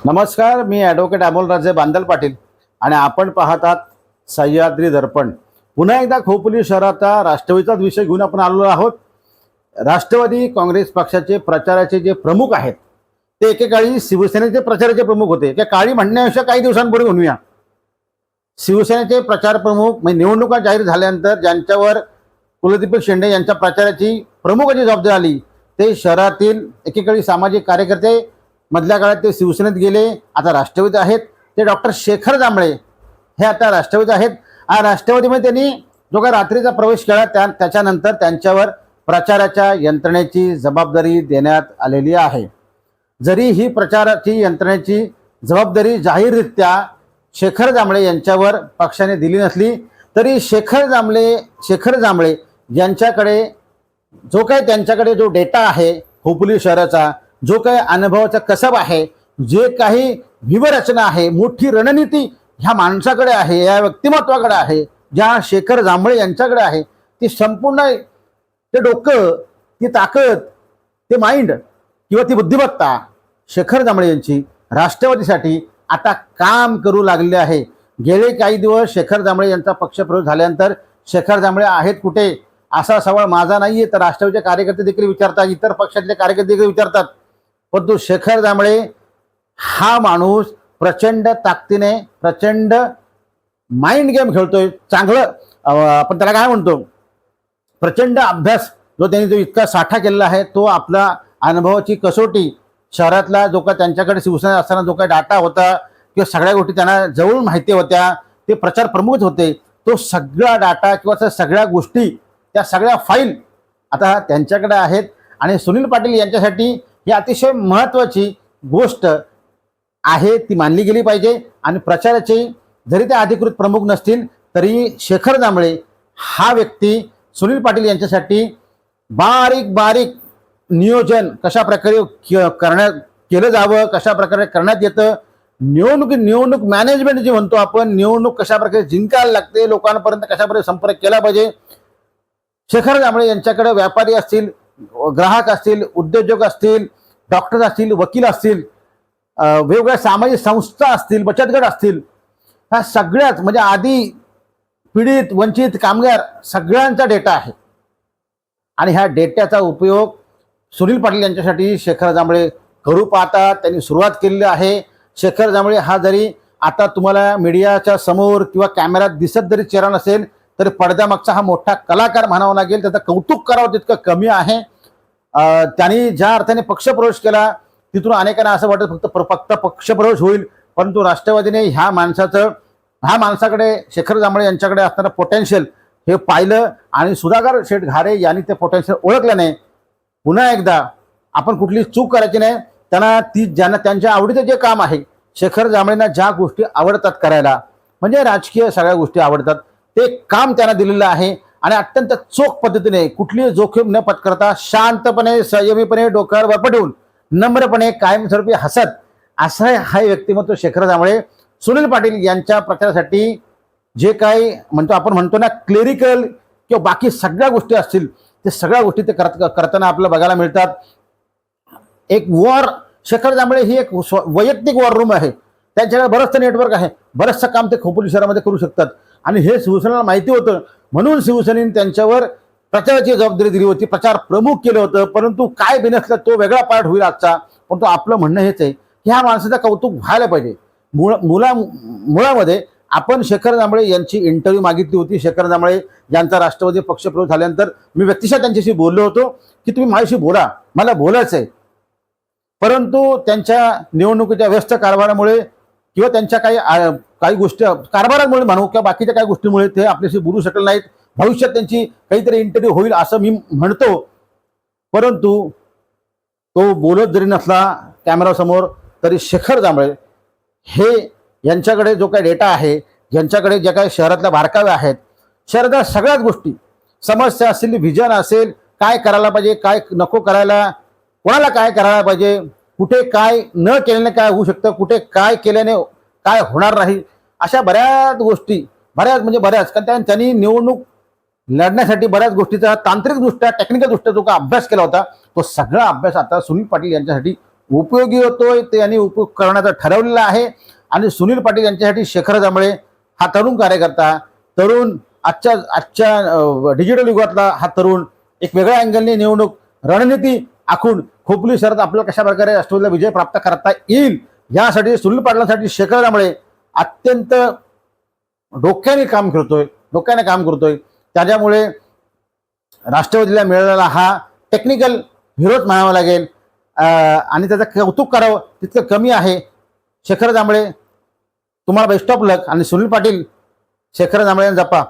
नमस्कार, मी ॲडव्होकेट अमोलराजे बांदल पाटील आणि आपण पाहतात सह्याद्री दर्पण। पुन्हा एकदा खोपोली शहराचा राष्ट्रवादीचाच विषय घेऊन आपण आलेलो आहोत। राष्ट्रवादी काँग्रेस पक्षाचे प्रचाराचे जे प्रमुख आहेत ते एकेकाळी शिवसेनेचे प्रचाराचे प्रमुख होते। त्या काळी म्हणण्यापेक्षा काही दिवसांपूर्वी म्हणूया, शिवसेनेचे प्रचार प्रमुख म्हणजे निवडणुका जाहीर झाल्यानंतर ज्यांच्यावर कुलदीप शेंडे यांच्या प्रचाराची प्रमुखाची जबाबदारी आली ते शहरातील एकेकाळी सामाजिक कार्यकर्ते, मधल्या काळात ते शिवसेनेत गेले, आता राष्ट्रवादीत आहेत। ते डॉक्टर शेखर जांभळे हे आता राष्ट्रवादीत आहेत। राष्ट्रवादीमध्ये त्यांनी जो काही रात्रीचा प्रवेश केला त्याच्यानंतर त्यांच्यावर प्रचाराच्या यंत्रणेची जबाबदारी देण्यात आलेली आहे। जरी ही प्रचाराची यंत्रणेची जबाबदारी जाहीररित्या शेखर जांभळे यांच्यावर पक्षाने दिली नसली तरी शेखर जांभळे यांच्याकडे जो काही त्यांच्याकडे जो डेटा आहे खोपोली शहराचा, जो काही अनुभवाचा कसब आहे, जे काही व्यूहरचना आहे, मोठी रणनीती ह्या माणसाकडे आहे, या व्यक्तिमत्वाकडे आहे, ज्या शेखर जांभळे यांच्याकडे आहे, ती संपूर्ण ते डोकं, ती ताकद, ते माइंड किंवा ती बुद्धिमत्ता शेखर जांभळे यांची राष्ट्रवादीसाठी आता काम करू लागले आहे। गेले काही दिवस शेखर जांभळे यांचा पक्षप्रवेश झाल्यानंतर शेखर जांभळे आहेत कुठे असा सवाल माझा नाहीये, तर राष्ट्रवादीचे कार्यकर्ते देखील विचारतात, इतर पक्षातले कार्यकर्ते देखील विचारतात। परंतु शेखर जांभळे हा माणूस प्रचंड ताकदीने, प्रचंड माइंड गेम खेळतोय। चांगलं आपण त्याला काय म्हणतो, प्रचंड अभ्यास जो त्यांनी जो इतका साठा केलेला आहे, तो आपला अनुभवाची कसोटी, शहरातला जो काही त्यांच्याकडे शिवसेना असताना जो काही डाटा होता किंवा सगळ्या गोष्टी त्यांना जवळून माहिती होत्या, ते प्रचार प्रमुख होते, तो सगळा डाटा किंवा सगळ्या गोष्टी, त्या सगळ्या फाईल आता त्यांच्याकडे आहेत। आणि सुनील पाटील यांच्यासाठी ही अतिशय महत्त्वाची गोष्ट आहे, ती मानली गेली पाहिजे। आणि प्रचाराचे जरी ते अधिकृत प्रमुख नसतील तरी शेखर जांभळे हा व्यक्ती सुनील पाटील यांच्यासाठी बारीक बारीक नियोजन कशा प्रकारे केलं जावं, कशा प्रकारे करण्यात येतं, निवडणूक मॅनेजमेंट जे म्हणतो आपण, निवडणूक कशा प्रकारे जिंकायला लागते, लोकांपर्यंत कशा प्रकारे संपर्क केला पाहिजे। शेखर जांभळे यांच्याकडे व्यापारी असतील, ग्राहक असतील, उद्योजक असतील, डॉक्टर असतील, वकील असतील, वेगवेगळ्या सामाजिक संस्था असतील, बचत गट असतील, ह्या सगळ्याच म्हणजे आधी पीडित, वंचित, कामगार सगळ्यांचा डेटा आहे। आणि ह्या डेटाचा उपयोग सुनील पाटील यांच्यासाठी शेखर जांभळे करू पाहतात, त्यांनी सुरुवात केलेली आहे। शेखर जांभळे हा जरी आता तुम्हाला मीडियाच्या समोर किंवा कॅमेऱ्यात दिसत जरी चेहरा नसेल तरी पडद्यामागचा हा मोठा कलाकार म्हणावा लागेल, त्याचं कौतुक करावं तितकं कमी आहे। त्यांनी ज्या अर्थाने पक्षप्रवेश केला तिथून अनेकांना असं वाटत फक्त पक्षप्रवेश होईल, परंतु राष्ट्रवादीने ह्या माणसाकडे शेखर जांभळे यांच्याकडे असणारं पोटेन्शियल हे पाहिलं आणि सुधाकर शेठ घारे यांनी ते पोटेन्शियल ओळखल्याने पुन्हा एकदा आपण कुठली चूक करायची नाही। ज्यांना त्यांच्या आवडीचं जे काम आहे, शेखर जांभळेंना ज्या गोष्टी आवडतात करायला, म्हणजे राजकीय सगळ्या गोष्टी आवडतात, ते काम त्यांना दिलेलं आहे। आणि अत्यंत चोख पद्धतीने कुठलीही जोखीम न पत्करता शांतपणे, संयमीपणे, डोक्यावर बरपटून, नम्रपणे, कायमस्वरूपी हसत असं हा व्यक्तिमत्व शेखर जांभळे सुनील पाटील यांच्या प्रचारासाठी जे काही आपण म्हणतो ना क्लेरिकल किंवा बाकी सगळ्या गोष्टी असतील, ते सगळ्या गोष्टी ते करताना आपल्याला बघायला मिळतात। एक शेखर जांभळे ही एक वैयक्तिक वॉर रूम आहे, त्यांच्याकडे बरंचसं नेटवर्क आहे, बरंचसं काम ते खोपोली शहरामध्ये करू शकतात। आणि हे शिवसेनेला माहिती होतं, म्हणून शिवसेनेने त्यांच्यावर प्रचाराची जबाबदारी दिली होती, प्रचार प्रमुख केलं होतं। परंतु काय बिनसलं तो वेगळा पार्ट होईल आजचा, परंतु आपलं म्हणणं हेच आहे की ह्या माणसाचं कौतुक व्हायला पाहिजे। मुळामध्ये आपण शेखर जांभळे यांची इंटरव्ह्यू मागितली होती। शेखर जांभळे यांचा राष्ट्रवादी पक्षप्रवेश झाल्यानंतर मी व्यक्तिशः त्यांच्याशी बोललो होतो की तुम्ही माझ्याशी बोला, मला बोलायचं आहे। परंतु त्यांच्या निवडणुकीच्या व्यस्त कारभारामुळे किंवा त्यांच्या काही गोष्टी कारभारामुळे म्हणू किंवा बाकीच्या काही गोष्टीमुळे ते आपल्याशी बोलू शकले नाहीत। भविष्यात त्यांची काहीतरी इंटरव्ह्यू होईल असं मी म्हणतो, परंतु तो बोलत जरी नसला कॅमेरासमोर तरी शेखर जांभळे हे यांच्याकडे जो काही डेटा आहे, यांच्याकडे ज्या काही शहरातल्या बारकाव्या आहेत, शहरातल्या सगळ्याच गोष्टी, समस्या असतील, व्हिजन असेल, काय करायला पाहिजे, काय नको करायला, कोणाला काय करायला पाहिजे, कुठे काय न केल्याने काय होऊ शकतं, कुठे काय केल्याने काय होणार नाही, अशा बऱ्याच गोष्टी, बऱ्याच कारण त्यांनी निवडणूक लढण्यासाठी बऱ्याच गोष्टीचा तांत्रिकदृष्ट्या, टेक्निकल दृष्ट्या जो का अभ्यास केला होता, तो सगळा अभ्यास आता सुनील पाटील यांच्यासाठी उपयोगी होतोय ते यांनी उपयोग करण्याचा ठरवलेला आहे. आणि सुनील पाटील यांच्यासाठी शेखर जांभळे हा तरुण कार्यकर्ता, तरुण आजच्या डिजिटल युगातला हा तरुण एक वेगळ्या अँगलने निवडणूक रणनीती आखून खोपोली शहरात आपल्याला कशा प्रकारे राष्ट्रवादीला विजय प्राप्त करता येईल यासाठी सुनील पाटलांसाठी शेखर जांभळे अत्यंत डोक्याने काम करतोय. त्याच्यामुळे राष्ट्रवादीला मिळालेला हा टेक्निकल विरोध म्हणावा लागेल आणि त्याचं कौतुक करावं तितकं कमी आहे. शेखर जांभळे तुम्हाला बेस्ट ऑफ लक आणि सुनील पाटील शेखर जांभळे जपा.